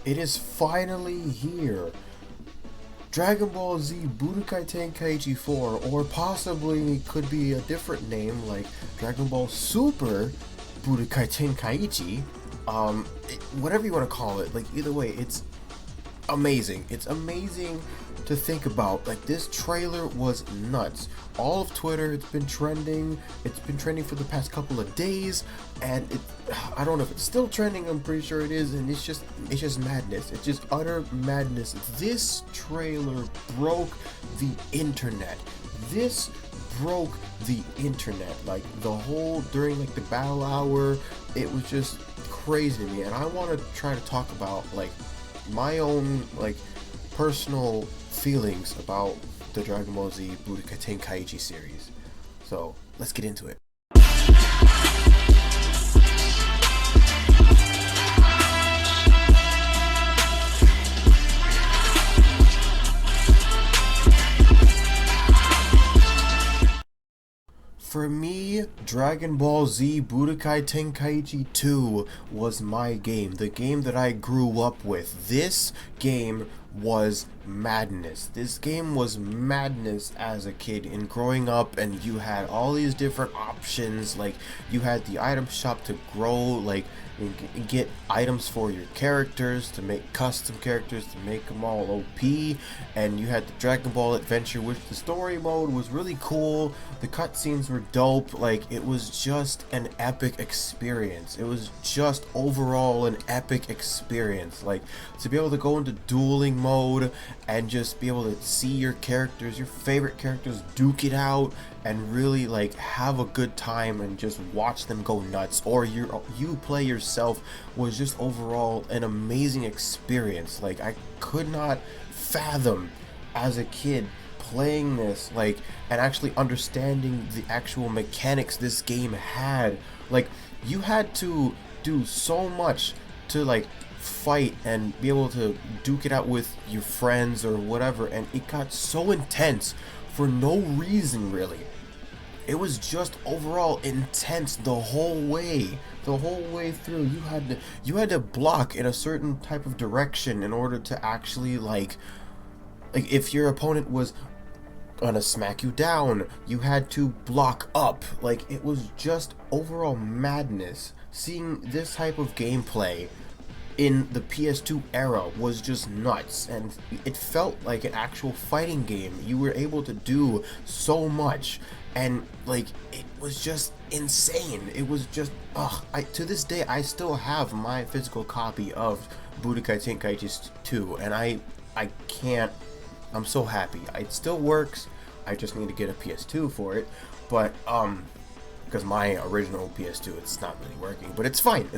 It is finally here. Dragon Ball Z Budokai Tenkaichi 4, or possibly could be a different name like Dragon Ball Super Budokai Tenkaichi. Whatever you want to call it. Like either way, it's amazing. It's amazing to think about. Like this trailer was nuts. All of Twitter, it's been trending. It's been trending for the past couple of days, and I don't know if it's still trending. I'm pretty sure it is, and it's just madness. It's just utter madness. This trailer broke the internet. This broke the internet. Like the whole during like the battle hour, it was just crazy to me, and I want to try to talk about like my own like personal feelings about the Dragon Ball Z Budokai Tenkaichi series. So let's get into it. For me, Dragon Ball Z Budokai Tenkaichi 2 was my game, the game that I grew up with. This game was madness. This game was madness as a kid and growing up, and you had all these different options. Like you had the item shop to grow, like and get items for your characters, to make custom characters, to make them all OP, and you had the Dragon Ball Adventure, which the story mode was really cool. The cutscenes were dope. Like it was just an epic experience. It was just overall an epic experience. Like to be able to go into dueling mode and just be able to see your characters, your favorite characters, duke it out and really like have a good time and just watch them go nuts, or you play yourself, was just overall an amazing experience. Like I could not fathom as a kid playing this, like, and actually understanding the actual mechanics this game had. Like you had to do so much to like fight and be able to duke it out with your friends or whatever, and it got so intense for no reason really. It was just overall intense the whole way through. You had to block in a certain type of direction in order to actually like if your opponent was gonna smack you down, you had to block up. Like it was just overall madness. Seeing this type of gameplay in the PS2 era was just nuts, and it felt like an actual fighting game. You were able to do so much, and like it was just insane. It was just to this day I still have my physical copy of Budokai Tenkaichi 2, and I can't, I'm so happy. It still works. I just need to get a PS2 for it, but because my original PS2, it's not really working, but it's fine.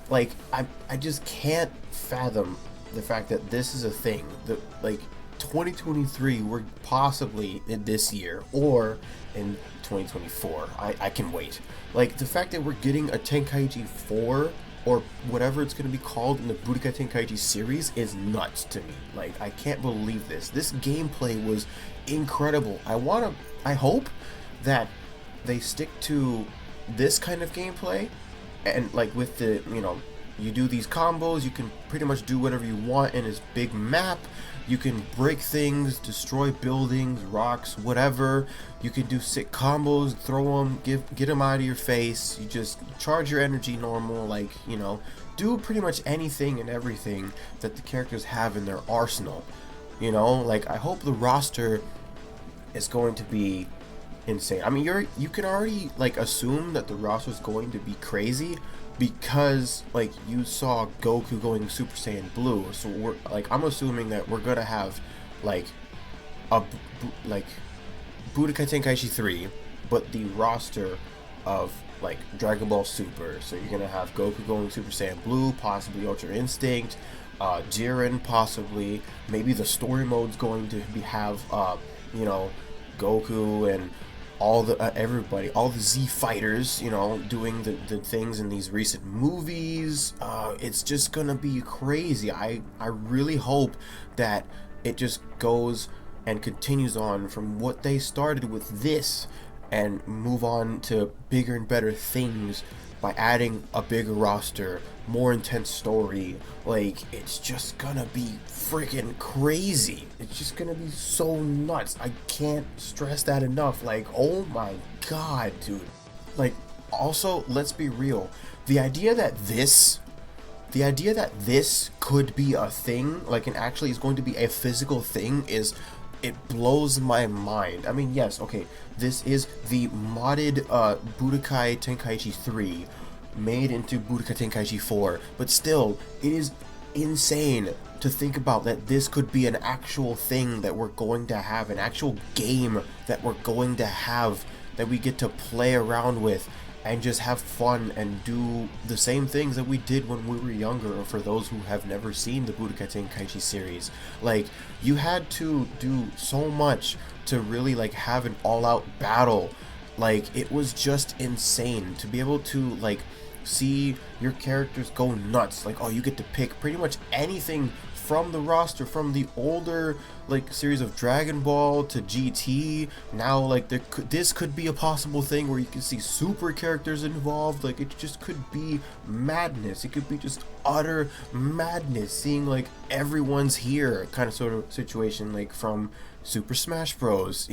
Like I just can't fathom the fact that this is a thing that like 2023, we're possibly in this year or in 2024. I can wait. Like the fact that we're getting a Tenkaichi 4 or whatever it's going to be called in the Budokai Tenkaichi series is nuts to me. Like I can't believe this. This gameplay was incredible. I hope that they stick to this kind of gameplay, and like with the, you do these combos, you can pretty much do whatever you want in this big map. You can break things, destroy buildings, rocks, whatever. You can do sick combos, throw them, get them out of your face. You just charge your energy normal, like, do pretty much anything and everything that the characters have in their arsenal. Like I hope the roster is going to be insane. I mean, you can already like assume that the roster is going to be crazy because like you saw Goku going Super Saiyan Blue. So I'm assuming that we're gonna have like like Budokai Tenkaichi 3, but the roster of like Dragon Ball Super. So you're gonna have Goku going Super Saiyan Blue, possibly Ultra Instinct, Jiren, possibly. Maybe the story mode's going to have Goku and all the everybody, all the Z fighters, doing the things in these recent movies. It's just gonna be crazy. I really hope that it just goes and continues on from what they started with this, and move on to bigger and better things by adding a bigger roster, more intense story. Like, it's just gonna be freaking crazy. It's just gonna be so nuts. I can't stress that enough. Like, oh my god, dude. Like, also, let's be real. The idea that this could be a thing, like, and actually is going to be a physical thing, it blows my mind. I mean, yes, okay, this is the modded Budokai Tenkaichi 3 made into Budokai Tenkaichi 4, but still, it is insane to think about that this could be an actual thing that we're going to have, an actual game that we're going to have, that we get to play around with and just have fun and do the same things that we did when we were younger. Or for those who have never seen the Budokai Tenkaichi series, like, you had to do so much to really like have an all-out battle. Like, it was just insane to be able to like see your characters go nuts. Like, oh, you get to pick pretty much anything from the roster, from the older like series of Dragon Ball to GT. Now, like, this could be a possible thing where you can see super characters involved. Like, it just could be madness. It could be just utter madness, seeing like everyone's here kind of sort of situation, like from Super Smash Bros.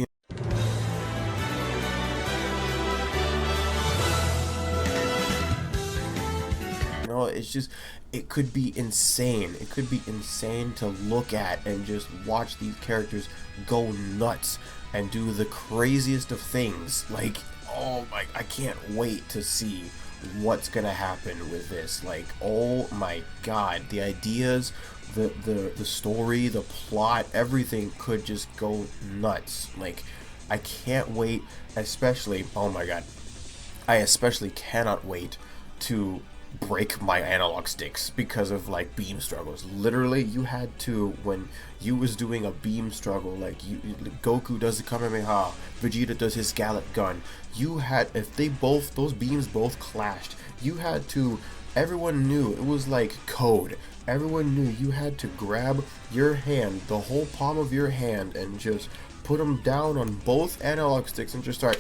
It's just, it could be insane. It could be insane to look at and just watch these characters go nuts and do the craziest of things. Like, oh my, I can't wait to see what's gonna happen with this. Like, oh my god, the ideas, the story, the plot, everything could just go nuts. Like, I can't wait, especially, oh my god, I especially cannot wait to break my analog sticks because of like beam struggles. Literally, you had to, when you was doing a beam struggle, like Goku does the Kamehameha, Vegeta does his Scallop gun, you had, if they both, those beams both clashed, you had to, everyone knew, it was like code, everyone knew you had to grab your hand, the whole palm of your hand, and just put them down on both analog sticks and just start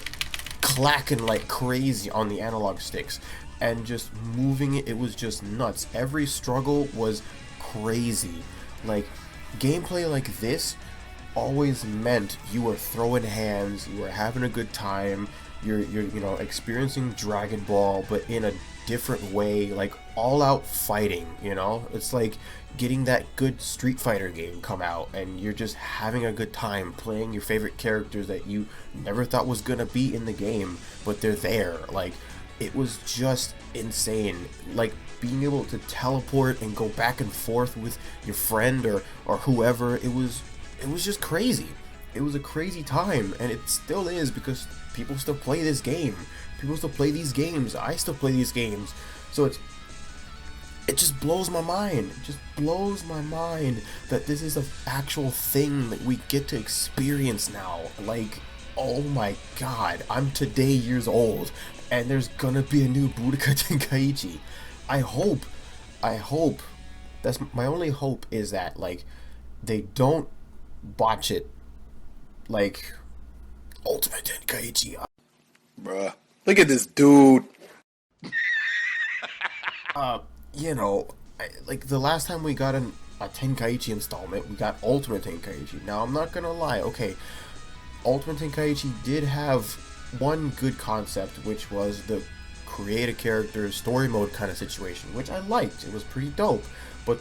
clacking like crazy on the analog sticks and just moving it. It was just nuts. Every struggle was crazy. Like, gameplay like this always meant you were throwing hands, you were having a good time, you're you know, experiencing Dragon Ball, but in a different way, like all out fighting, you know? It's like getting that good Street Fighter game come out and you're just having a good time playing your favorite characters that you never thought was gonna be in the game, but they're there. Like, it was just insane. Like, being able to teleport and go back and forth with your friend or whoever, it was just crazy. It was a crazy time, and it still is, because people still play this game. People still play these games. I still play these games. So it just blows my mind. It just blows my mind that this is an actual thing that we get to experience now. Like, oh my god, I'm today years old, and there's gonna be a new Budokai Tenkaichi. I hope, that's my only hope, is that, like, they don't botch it like Ultimate Tenkaichi. Bruh, look at this dude. You know, like, the last time we got a Tenkaichi installment, we got Ultimate Tenkaichi. Now, I'm not gonna lie, okay, Ultimate Tenkaichi did have one good concept, which was the create a character story mode kind of situation, which I liked. It was pretty dope, but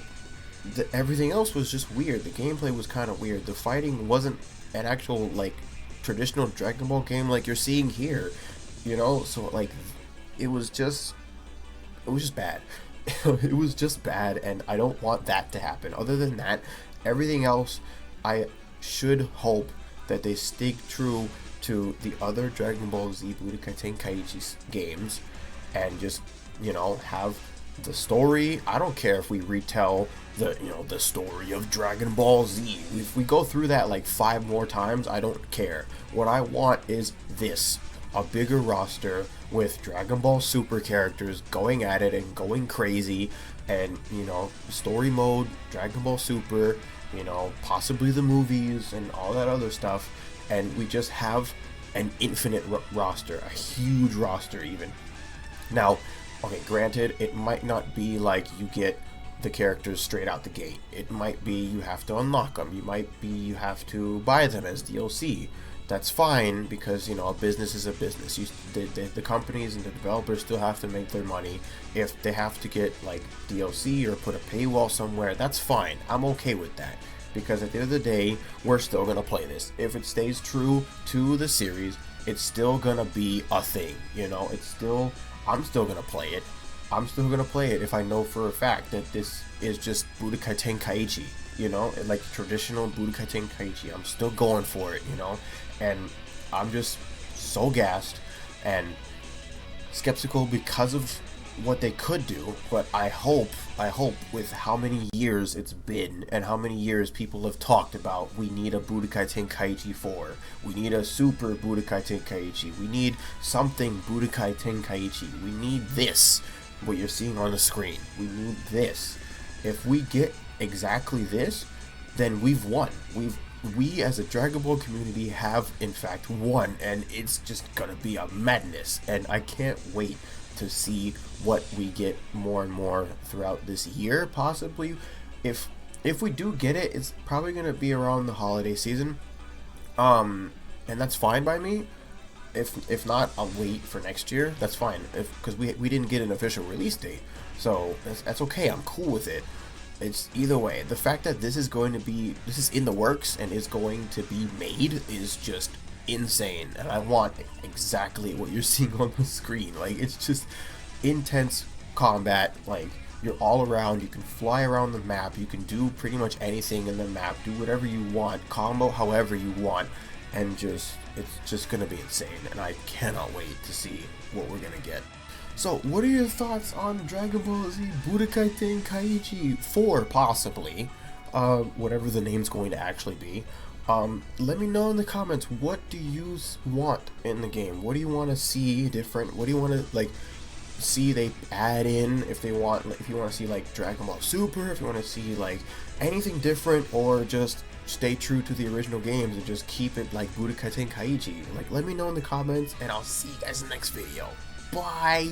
everything else was just weird. The gameplay was kind of weird. The fighting wasn't an actual, like, traditional Dragon Ball game like you're seeing here, you know? So, like, it was just bad. It was just bad, and I don't want that to happen. Other than that, everything else, I should hope that they stick true to the other Dragon Ball Z Budokai Tenkaichi games and just, you know, have the story. I don't care if we retell the story of Dragon Ball Z. If we go through that like 5 more times, I don't care. What I want is this, a bigger roster with Dragon Ball Super characters going at it and going crazy, and, you know, story mode, Dragon Ball Super, you know, possibly the movies and all that other stuff, and we just have an infinite roster, a huge roster even. Now, okay, granted, it might not be like you get the characters straight out the gate. It might be you have to unlock them. You might be you have to buy them as DLC. That's fine because, you know, a business is a business. The companies and the developers still have to make their money. If they have to get like DLC or put a paywall somewhere, that's fine. I'm okay with that because at the end of the day, we're still gonna play this. If it stays true to the series, it's still gonna be a thing. You know, I'm still gonna play it. I'm still gonna play it if I know for a fact that this is just Budokai Tenkaichi, you know, like traditional Budokai Tenkaichi. I'm still going for it, you know, and I'm just so gassed and skeptical because of what they could do. But I hope with how many years it's been and how many years people have talked about, we need a Budokai Tenkaichi 4, we need a Super Budokai Tenkaichi, we need something Budokai Tenkaichi, we need this. What you're seeing on the screen. We need this. If we get exactly this, then we've won. We as a Dragon Ball community have in fact won, and it's just gonna be a madness. And I can't wait to see what we get more and more throughout this year, possibly. If we do get it, it's probably gonna be around the holiday season. And that's fine by me. If not, I'll wait for next year. That's fine. Because we didn't get an official release date, so that's okay. I'm cool with it. It's either way. The fact that this is in the works and is going to be made is just insane, and I want exactly what you're seeing on the screen. Like, it's just intense combat. Like, you're all around. You can fly around the map. You can do pretty much anything in the map. Do whatever you want. Combo however you want. And it's just gonna be insane, and I cannot wait to see what we're gonna get. So, what are your thoughts on Dragon Ball Z Budokai Tenkaichi 4, possibly? Whatever the name's going to actually be. Let me know in the comments, what do you want in the game? What do you want to see different? What do you want to, like, see they add in? If you want to see, like, Dragon Ball Super, if you want to see, like, anything different, or just stay true to the original games and just keep it like Budokai Tenkaichi. Like, let me know in the comments, and I'll see you guys in the next video. Bye!